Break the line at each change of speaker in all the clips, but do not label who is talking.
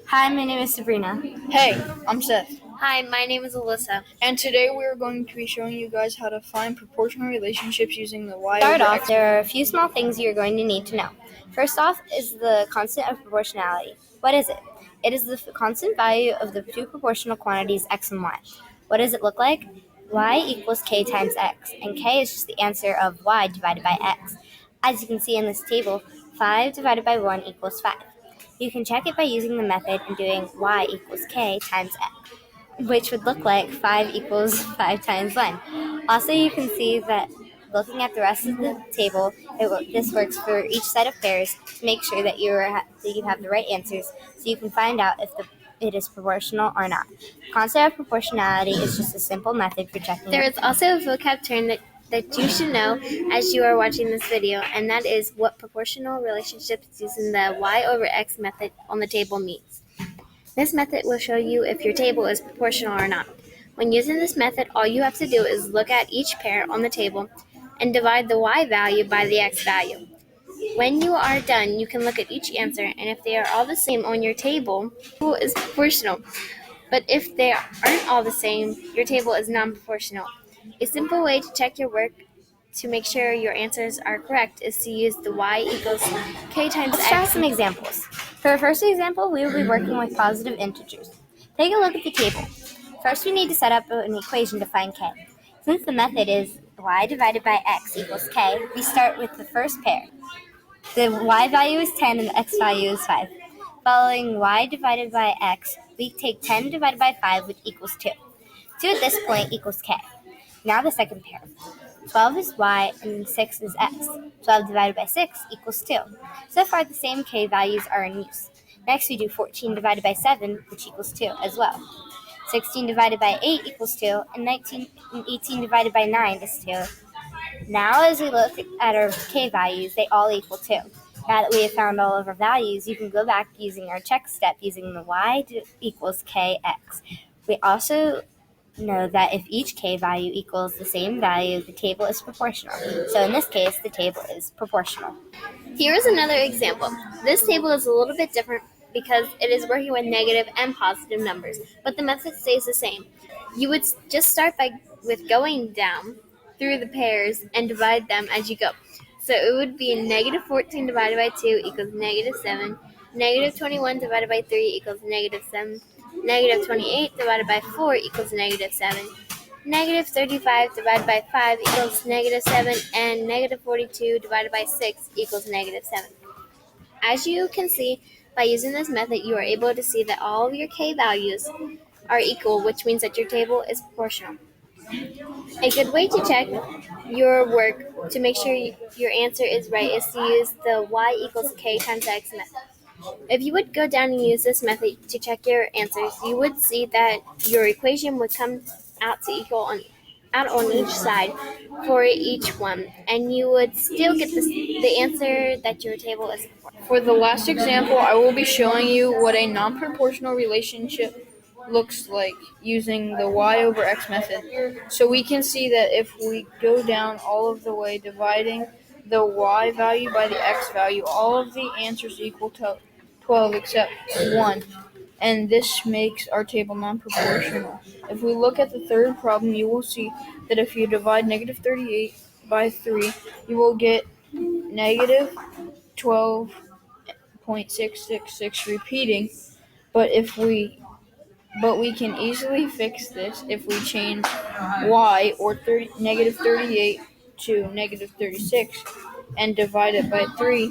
Hi, my name is Sabrina.
Hey, I'm Seth,
Hi, my name is Alyssa.
and today we are going to be showing you guys how to find proportional relationships using the y
Start
over
off,
x.
there are a few small things you're going to need to know. First off is the constant of proportionality. What is it? It is the constant value of the two proportional quantities x and y. What does it look like? Y equals k times x, and k is just the answer of y divided by x. As you can see in this table, 5 divided by 1 equals 5. You can check it by using the method and doing y equals k times x, which would look like 5 equals 5 times 1. Also, you can see that looking at the rest of the table, this works for each set of pairs to make sure that you have the right answers, so you can find out if it is proportional or not. Concept of proportionality is just a simple method for checking.
There is also a vocab term that you should know as you are watching this video, and that is what proportional relationships using the y over x method on the table means. This method will show you if your table is proportional or not. When using this method, all you have to do is look at each pair on the table and divide the y value by the x value. When you are done, you can look at each answer, and if they are all the same on your table, it is proportional. But if they aren't all the same, your table is non-proportional. A simple way to check your work to make sure your answers are correct is to use the y equals k times
Let's try
x.
some examples. For our first example, we will be working with positive integers. Take a look at the table. First, we need to set up an equation to find k. Since the method is y divided by x equals k, we start with the first pair. The y value is 10 and the x value is 5. Following y divided by x, we take 10 divided by 5, which equals 2. 2 at this point equals k. Now the second pair. 12 is y and 6 is x. 12 divided by 6 equals 2. So far the same k values are in use. Next we do 14 divided by 7, which equals 2 as well. 16 divided by 8 equals 2, and 18 divided by 9 is 2. Now as we look at our k values, they all equal 2. Now that we have found all of our values, you can go back using our check step using the y equals kx. We also know that if each k value equals the same value, the table is proportional. So in this case, the table is proportional.
Here is another example. This table is a little bit different because it is working with negative and positive numbers, but the method stays the same. You would just start with going down through the pairs and divide them as you go. So it would be negative 14 divided by 2 equals negative 7, negative 21 divided by 3 equals negative 7, negative 28 divided by 4 equals negative 7, negative 35 divided by 5 equals negative 7, and negative 42 divided by 6 equals negative 7. As you can see, by using this method, you are able to see that all of your k values are equal, which means that your table is proportional. A good way to check your work to make sure your answer is right is to use the y equals k times x method. If you would go down and use this method to check your answers, you would see that your equation would come out to equal out on each side for each one, and you would still get the answer that your table is for.
For the last example, I will be showing you what a non-proportional relationship looks like using the y over x method. So we can see that if we go down all of the way dividing the y value by the x value, all of the answers equal to 12 except 1. And this makes our table non-proportional. If we look at the third problem, you will see that if you divide negative 38 by 3, you will get negative 12.666 repeating, but we can easily fix this if we change y or negative 38 to negative 36 and divide it by 3.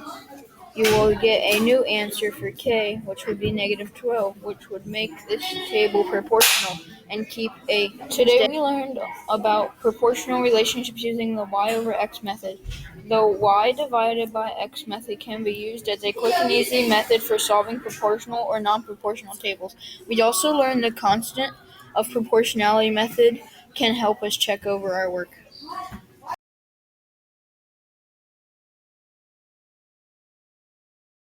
You will get a new answer for k, which would be negative 12, which would make this table proportional and keep a. Today we learned about proportional relationships using the y over x method. The y divided by x method can be used as a quick and easy method for solving proportional or non-proportional tables. We also learned the constant of proportionality method can help us check over our work.